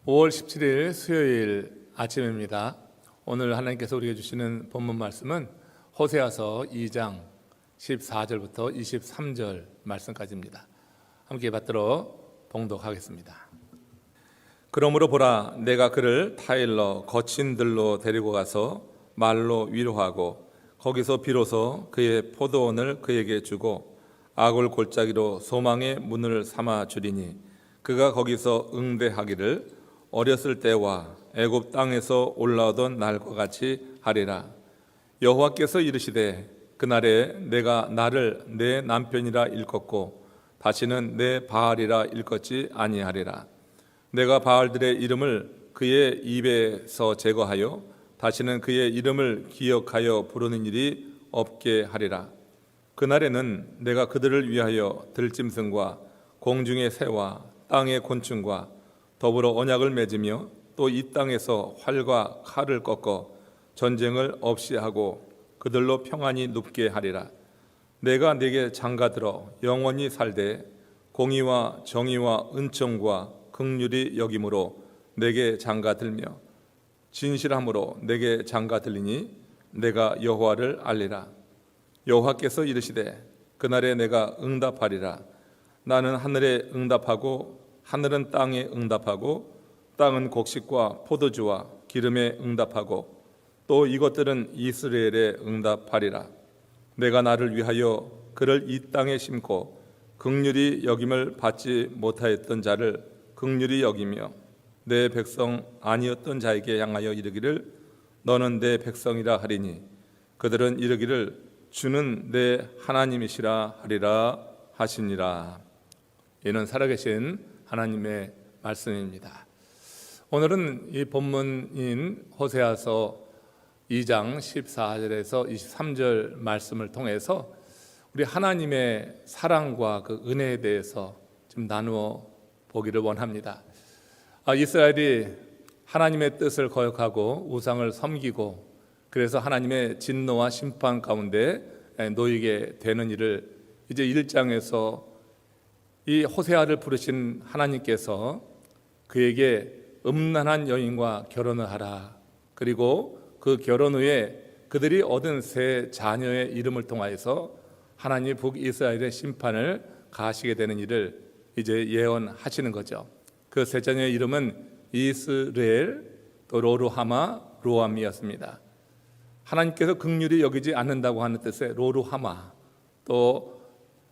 5월 17일 수요일 아침입니다. 오늘 하나님께서 우리에게 주시는 본문 말씀은 호세아서 2장 14절부터 23절 말씀까지입니다. 함께 받들어 봉독하겠습니다. 그러므로 보라, 내가 그를 타일러 거친 들로 데리고 가서 말로 위로하고 거기서 비로소 그의 포도원을 그에게 주고 아골 골짜기로 소망의 문을 삼아 주리니 그가 거기서 응대하기를 어렸을 때와 애굽 땅에서 올라오던 날과 같이 하리라. 여호와께서 이르시되 그날에 내가 나를 내 남편이라 일컫고 다시는 내 바알이라 일컫지 아니하리라. 내가 바알들의 이름을 그의 입에서 제거하여 다시는 그의 이름을 기억하여 부르는 일이 없게 하리라. 그날에는 내가 그들을 위하여 들짐승과 공중의 새와 땅의 곤충과 더불어 언약을 맺으며 또 이 땅에서 활과 칼을 꺾어 전쟁을 없이 하고 그들로 평안히 눕게 하리라. 내가 네게 장가들어 영원히 살되 공의와 정의와 은총과 긍휼이 여김으로 내게 장가들며 진실함으로 내게 장가들리니 내가 여호와를 알리라. 여호와께서 이르시되 그날에 내가 응답하리라. 나는 하늘에 응답하고 하늘은 땅에 응답하고 땅은 곡식과 포도주와 기름에 응답하고 또 이것들은 이스라엘에 응답하리라. 내가 나를 위하여 그를 이 땅에 심고 긍휼히 여김을 받지 못하였던 자를 긍휼히 여기며 내 백성 아니었던 자에게 향하여 이르기를 너는 내 백성이라 하리니 그들은 이르기를 주는 내 하나님이시라 하리라 하시니라. 이는 살아계신 하나님의 말씀입니다. 오늘은 이 본문인 호세아서 2장 14절에서 23절 말씀을 통해서 우리 하나님의 사랑과 그 은혜에 대해서 좀 나누어 보기를 원합니다. 이스라엘이 하나님의 뜻을 거역하고 우상을 섬기고 그래서 하나님의 진노와 심판 가운데 놓이게 되는 일을 이제 1장에서 이 호세아를 부르신 하나님께서 그에게 음란한 여인과 결혼을 하라. 그리고 그 결혼 후에 그들이 얻은 세 자녀의 이름을 통하여서 하나님이 북이스라엘의 심판을 가하시게 되는 일을 이제 예언하시는 거죠. 그 세 자녀의 이름은 이스라엘, 또 로루하마, 로암이었습니다. 하나님께서 긍휼히 여기지 않는다고 하는 뜻의 로루하마, 또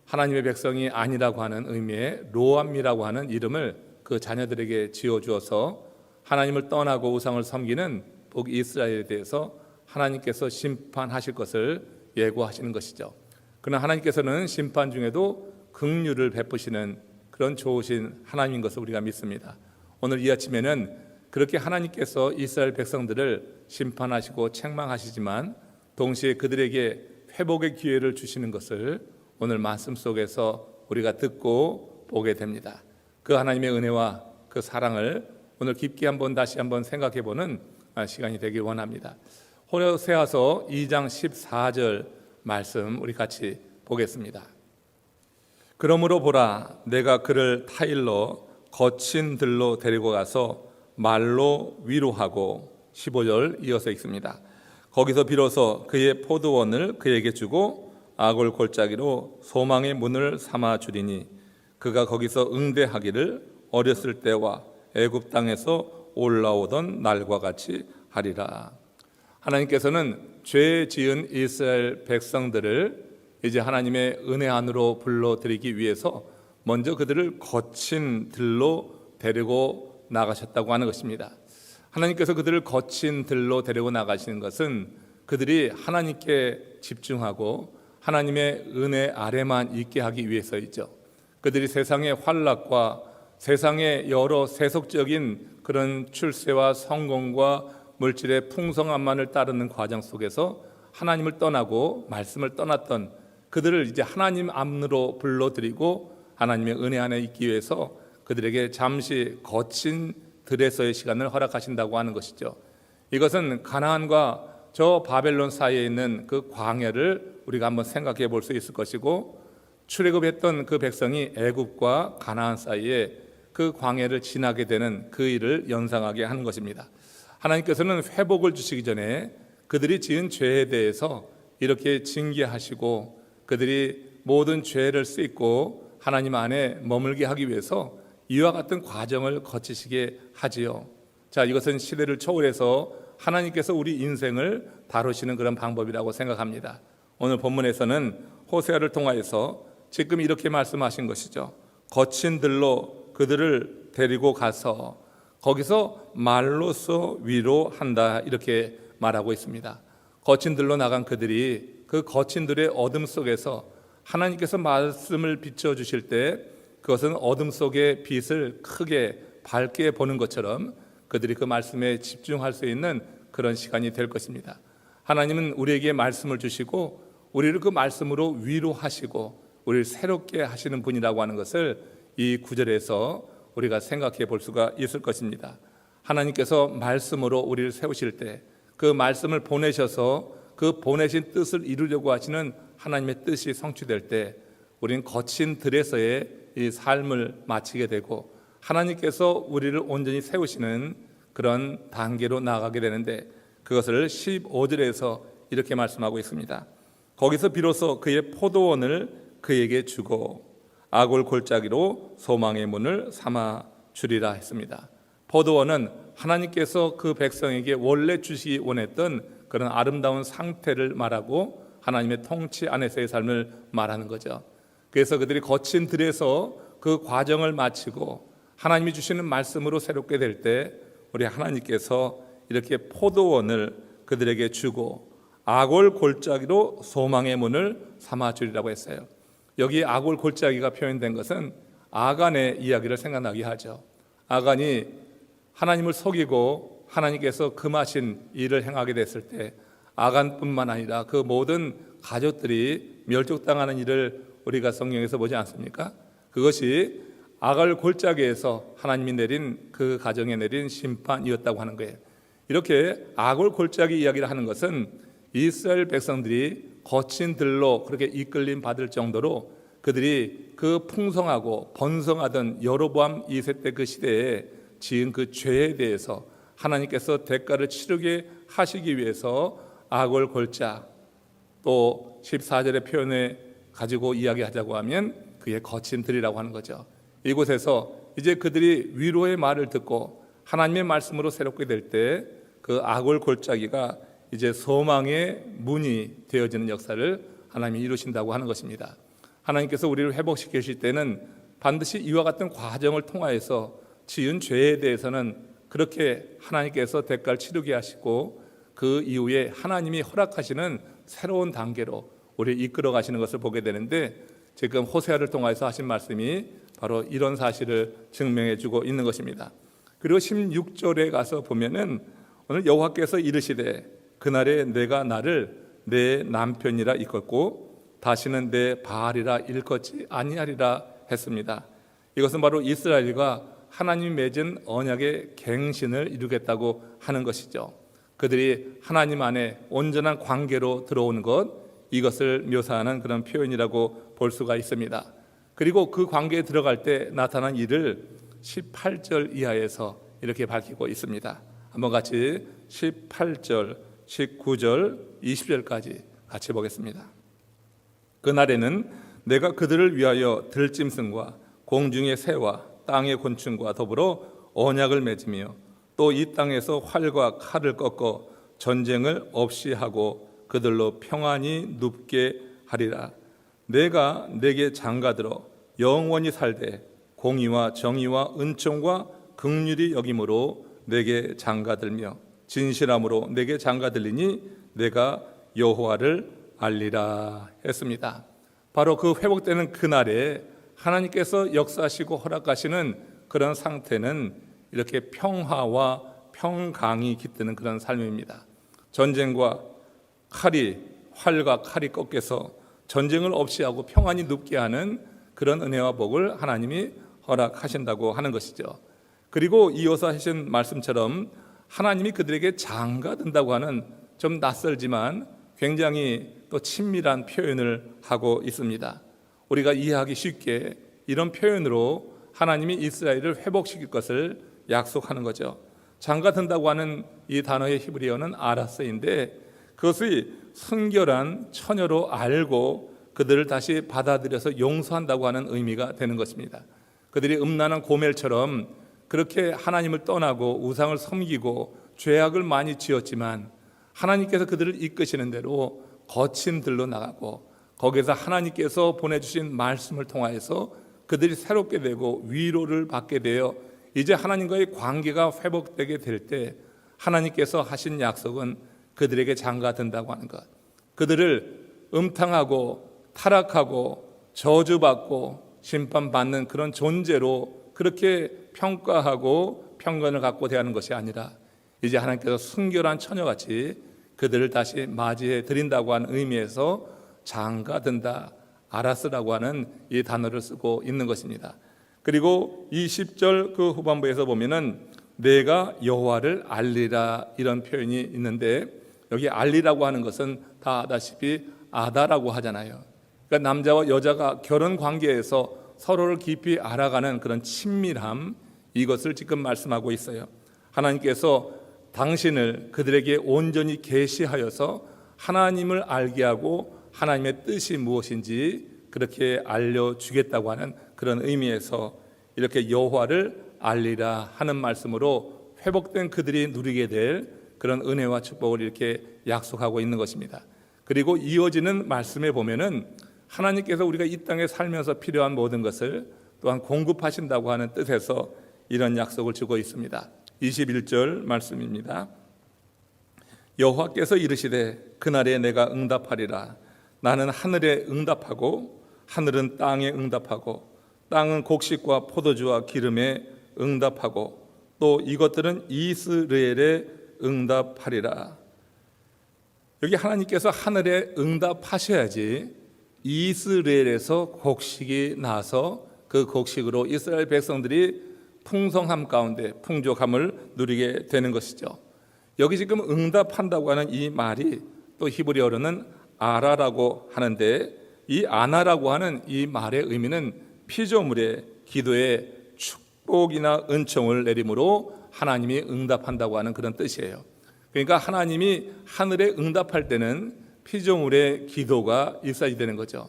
하나님의 백성이 아니라고 하는 의미의 로암이라고 하는 이름을 그 자녀들에게 지어주어서 하나님을 떠나고 우상을 섬기는 북이스라엘에 대해서 하나님께서 심판하실 것을 예고하시는 것이죠. 그러나 하나님께서는 심판 중에도 긍휼을 베푸시는 그런 좋으신 하나님인 것을 우리가 믿습니다. 오늘 이 아침에는 그렇게 하나님께서 이스라엘 백성들을 심판하시고 책망하시지만 동시에 그들에게 회복의 기회를 주시는 것을 오늘 말씀 속에서 우리가 듣고 보게 됩니다. 그 하나님의 은혜와 그 사랑을 오늘 깊게 다시 한번 생각해보는 시간이 되길 원합니다. 호세아서 2장 14절 말씀 우리 같이 보겠습니다. 그러므로 보라, 내가 그를 타일러 거친 들로 데리고 가서 말로 위로하고 15절 이어서 읽습니다. 거기서 비로소 그의 포도원을 그에게 주고 아골 골짜기로 소망의 문을 삼아 주리니 그가 거기서 응대하기를 어렸을 때와 애굽 땅에서 올라오던 날과 같이 하리라. 하나님께서는 죄 지은 이스라엘 백성들을 이제 하나님의 은혜 안으로 불러들이기 위해서 먼저 그들을 거친 들로 데리고 나가셨다고 하는 것입니다. 하나님께서 그들을 거친 들로 데리고 나가시는 것은 그들이 하나님께 집중하고 하나님의 은혜 아래만 있게 하기 위해서이죠. 그들이 세상의 환락과 세상의 여러 세속적인 그런 출세와 성공과 물질의 풍성함만을 따르는 과정 속에서 하나님을 떠나고 말씀을 떠났던 그들을 이제 하나님 안으로 불러들이고 하나님의 은혜 안에 있기 위해서 그들에게 잠시 거친 들에서의 시간을 허락하신다고 하는 것이죠. 이것은 가나안과 저 바벨론 사이에 있는 그 광야를 우리가 한번 생각해 볼 수 있을 것이고 출애굽했던 그 백성이 애굽과 가나안 사이에 그 광야를 지나게 되는 그 일을 연상하게 하는 것입니다. 하나님께서는 회복을 주시기 전에 그들이 지은 죄에 대해서 이렇게 징계하시고 그들이 모든 죄를 씻고 하나님 안에 머물게 하기 위해서 이와 같은 과정을 거치시게 하지요. 자, 이것은 시대를 초월해서 하나님께서 우리 인생을 다루시는 그런 방법이라고 생각합니다. 오늘 본문에서는 호세아를 통하여서 지금 이렇게 말씀하신 것이죠. 거친 들로 그들을 데리고 가서 거기서 말로써 위로한다, 이렇게 말하고 있습니다. 거친 들로 나간 그들이 그 거친 들의 어둠 속에서 하나님께서 말씀을 비춰주실 때 그것은 어둠 속의 빛을 크게 밝게 보는 것처럼 그들이 그 말씀에 집중할 수 있는 그런 시간이 될 것입니다. 하나님은 우리에게 말씀을 주시고 우리를 그 말씀으로 위로하시고 우리를 새롭게 하시는 분이라고 하는 것을 이 구절에서 우리가 생각해 볼 수가 있을 것입니다. 하나님께서 말씀으로 우리를 세우실 때 그 말씀을 보내셔서 그 보내신 뜻을 이루려고 하시는 하나님의 뜻이 성취될 때 우리는 거친 들에서의 이 삶을 마치게 되고 하나님께서 우리를 온전히 세우시는 그런 단계로 나아가게 되는데 그것을 15절에서 이렇게 말씀하고 있습니다. 거기서 비로소 그의 포도원을 그에게 주고 아골 골짜기로 소망의 문을 삼아 주리라 했습니다. 포도원은 하나님께서 그 백성에게 원래 주시기 원했던 그런 아름다운 상태를 말하고 하나님의 통치 안에서의 삶을 말하는 거죠. 그래서 그들이 거친 들에서 그 과정을 마치고 하나님이 주시는 말씀으로 새롭게 될 때 우리 하나님께서 이렇게 포도원을 그들에게 주고 아골 골짜기로 소망의 문을 삼아 주리라고 했어요. 여기 아골 골짜기가 표현된 것은 아간의 이야기를 생각나게 하죠. 아간이 하나님을 속이고 하나님께서 금하신 일을 행하게 됐을 때 아간뿐만 아니라 그 모든 가족들이 멸족당하는 일을 우리가 성경에서 보지 않습니까? 그것이 아갈 골짜기에서 하나님이 내린 그 가정에 내린 심판이었다고 하는 거예요. 이렇게 아골 골짜기 이야기를 하는 것은 이스라엘 백성들이 거친 들로 그렇게 이끌림 받을 정도로 그들이 그 풍성하고 번성하던 여로보암 2세 때 그 시대에 지은 그 죄에 대해서 하나님께서 대가를 치르게 하시기 위해서 아골 골짜, 또 14절의 표현을 가지고 이야기하자고 하면 그게 거친 들이라고 하는 거죠. 이곳에서 이제 그들이 위로의 말을 듣고 하나님의 말씀으로 새롭게 될 때 그 아골 골짜기가 이제 소망의 문이 되어지는 역사를 하나님이 이루신다고 하는 것입니다. 하나님께서 우리를 회복시키실 때는 반드시 이와 같은 과정을 통하여서 지은 죄에 대해서는 그렇게 하나님께서 대가를 치르게 하시고 그 이후에 하나님이 허락하시는 새로운 단계로 우리를 이끌어 가시는 것을 보게 되는데 지금 호세아를 통해서 하신 말씀이 바로 이런 사실을 증명해 주고 있는 것입니다. 그리고 16절에 가서 보면은 오늘 여호와께서 이르시되 그날에 내가 나를 내 남편이라 일컫고 다시는 내 바알이라 일컫지 아니하리라 했습니다. 이것은 바로 이스라엘과 하나님이 맺은 언약의 갱신을 이루겠다고 하는 것이죠. 그들이 하나님 안에 온전한 관계로 들어오는 것, 이것을 묘사하는 그런 표현이라고 볼 수가 있습니다. 그리고 그 관계에 들어갈 때 나타난 일을 18절 이하에서 이렇게 밝히고 있습니다. 한번 같이 18절, 19절, 20절까지 같이 보겠습니다. 그날에는 내가 그들을 위하여 들짐승과 공중의 새와 땅의 곤충과 더불어 언약을 맺으며 또 이 땅에서 활과 칼을 꺾어 전쟁을 없이 하고 그들로 평안히 눕게 하리라. 내가 내게 장가들어 영원히 살되 공의와 정의와 은총과 긍휼이 여김으로 내게 장가들며 진실함으로 내게 장가들리니 내가 여호와를 알리라 했습니다. 바로 그 회복되는 그날에 하나님께서 역사하시고 허락하시는 그런 상태는 이렇게 평화와 평강이 깃드는 그런 삶입니다. 전쟁과 활과 칼이 꺾여서 전쟁을 없이 하고 평안히 눕게 하는 그런 은혜와 복을 하나님이 허락하신다고 하는 것이죠. 그리고 이어서 하신 말씀처럼 하나님이 그들에게 장가든다고 하는 좀 낯설지만 굉장히 또 친밀한 표현을 하고 있습니다. 우리가 이해하기 쉽게 이런 표현으로 하나님이 이스라엘을 회복시킬 것을 약속하는 거죠. 장가든다고 하는 이 단어의 히브리어는 아라스인데 그것이 순결한 처녀로 알고 그들을 다시 받아들여서 용서한다고 하는 의미가 되는 것입니다. 그들이 음란한 고멜처럼 그렇게 하나님을 떠나고 우상을 섬기고 죄악을 많이 지었지만 하나님께서 그들을 이끄시는 대로 거친 들로 나가고 거기에서 하나님께서 보내주신 말씀을 통하여서 그들이 새롭게 되고 위로를 받게 되어 이제 하나님과의 관계가 회복되게 될 때 하나님께서 하신 약속은 그들에게 장가든다고 하는 것, 그들을 음탕하고 타락하고 저주받고 심판받는 그런 존재로 그렇게 평가하고 편견을 갖고 대하는 것이 아니라 이제 하나님께서 순결한 처녀같이 그들을 다시 맞이해 드린다고 하는 의미에서 장가든다, 아라스라고 하는 이 단어를 쓰고 있는 것입니다. 그리고 이 10절 그 후반부에서 보면은 내가 여호와를 알리라 이런 표현이 있는데 여기 알리라고 하는 것은 다 아다시피 아다라고 하잖아요. 그러니까 남자와 여자가 결혼 관계에서 서로를 깊이 알아가는 그런 친밀함, 이것을 지금 말씀하고 있어요. 하나님께서 당신을 그들에게 온전히 계시하여서 하나님을 알게 하고 하나님의 뜻이 무엇인지 그렇게 알려주겠다고 하는 그런 의미에서 이렇게 여호와를 알리라 하는 말씀으로 회복된 그들이 누리게 될 그런 은혜와 축복을 이렇게 약속하고 있는 것입니다. 그리고 이어지는 말씀에 보면은 하나님께서 우리가 이 땅에 살면서 필요한 모든 것을 또한 공급하신다고 하는 뜻에서 이런 약속을 주고 있습니다. 21절 말씀입니다. 여호와께서 이르시되 그날에 내가 응답하리라. 나는 하늘에 응답하고 하늘은 땅에 응답하고 땅은 곡식과 포도주와 기름에 응답하고 또 이것들은 이스라엘에 응답하리라. 여기 하나님께서 하늘에 응답하셔야지 이스라엘에서 곡식이 나서 그 곡식으로 이스라엘 백성들이 풍성함 가운데 풍족함을 누리게 되는 것이죠. 여기 지금 응답한다고 하는 이 말이 또 히브리어로는 아라라고 하는데 이 아나라고 하는 이 말의 의미는 피조물의 기도에 축복이나 은총을 내림으로 하나님이 응답한다고 하는 그런 뜻이에요. 그러니까 하나님이 하늘에 응답할 때는 피조물의 기도가 일사이 되는 거죠.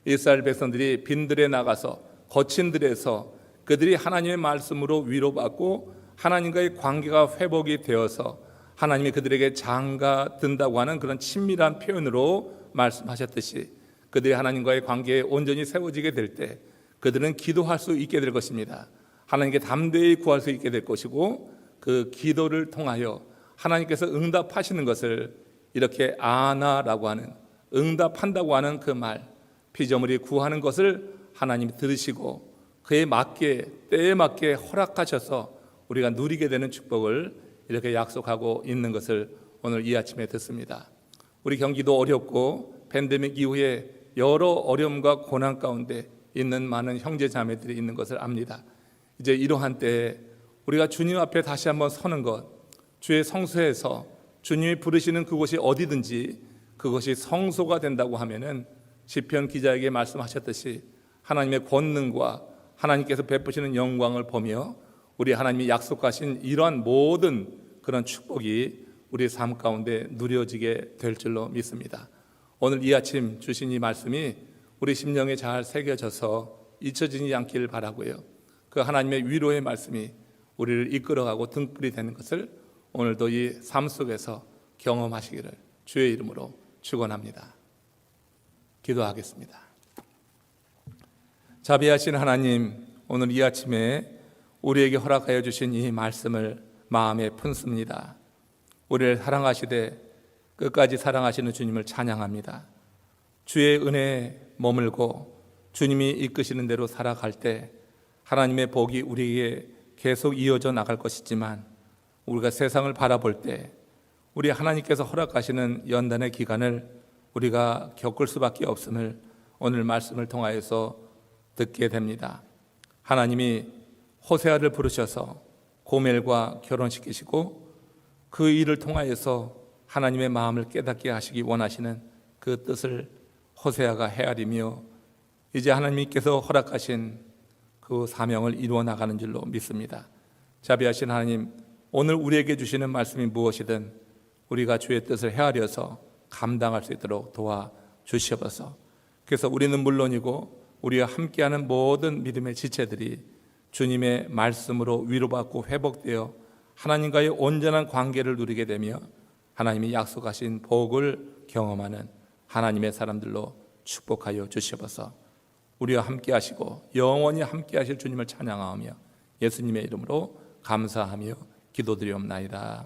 이스라엘 백성들이 빈들에 나가서 거친 들에서 그들이 하나님의 말씀으로 위로받고 하나님과의 관계가 회복이 되어서 하나님이 그들에게 장가든다고 하는 그런 친밀한 표현으로 말씀하셨듯이 그들이 하나님과의 관계에 온전히 세워지게 될 때 그들은 기도할 수 있게 될 것입니다. 하나님께 담대히 구할 수 있게 될 것이고 그 기도를 통하여 하나님께서 응답하시는 것을 이렇게 아나라고 하는 응답한다고 하는 그 말, 피조물이 구하는 것을 하나님이 들으시고 그에 맞게 때에 맞게 허락하셔서 우리가 누리게 되는 축복을 이렇게 약속하고 있는 것을 오늘 이 아침에 듣습니다. 우리 경기도 어렵고 팬데믹 이후에 여러 어려움과 고난 가운데 있는 많은 형제 자매들이 있는 것을 압니다. 이제 이러한 때에 우리가 주님 앞에 다시 한번 서는 것, 주의 성소에서 주님이 부르시는 그곳이 어디든지 그것이 성소가 된다고 하면은 시편 기자에게 말씀하셨듯이 하나님의 권능과 하나님께서 베푸시는 영광을 보며 우리 하나님이 약속하신 이러한 모든 그런 축복이 우리 삶 가운데 누려지게 될 줄로 믿습니다. 오늘 이 아침 주신 이 말씀이 우리 심령에 잘 새겨져서 잊혀지지 않기를 바라고요. 그 하나님의 위로의 말씀이 우리를 이끌어가고 등불이 되는 것을 오늘도 이 삶 속에서 경험하시기를 주의 이름으로 축원합니다. 기도하겠습니다. 자비하신 하나님, 오늘 이 아침에 우리에게 허락하여 주신 이 말씀을 마음에 품습니다. 우리를 사랑하시되 끝까지 사랑하시는 주님을 찬양합니다. 주의 은혜에 머물고 주님이 이끄시는 대로 살아갈 때 하나님의 복이 우리에게 계속 이어져 나갈 것이지만 우리가 세상을 바라볼 때 우리 하나님께서 허락하시는 연단의 기간을 우리가 겪을 수밖에 없음을 오늘 말씀을 통하여서 듣게 됩니다. 하나님이 호세아를 부르셔서 고멜과 결혼시키시고 그 일을 통하여서 하나님의 마음을 깨닫게 하시기 원하시는 그 뜻을 호세아가 헤아리며 이제 하나님께서 허락하신 그 사명을 이루어 나가는 줄로 믿습니다. 자비하신 하나님, 오늘 우리에게 주시는 말씀이 무엇이든 우리가 주의 뜻을 헤아려서 감당할 수 있도록 도와주시옵소서. 그래서 우리는 물론이고 우리와 함께하는 모든 믿음의 지체들이 주님의 말씀으로 위로받고 회복되어 하나님과의 온전한 관계를 누리게 되며 하나님이 약속하신 복을 경험하는 하나님의 사람들로 축복하여 주시옵소서. 우리와 함께 하시고 영원히 함께 하실 주님을 찬양하며 예수님의 이름으로 감사하며 기도드리옵나이다.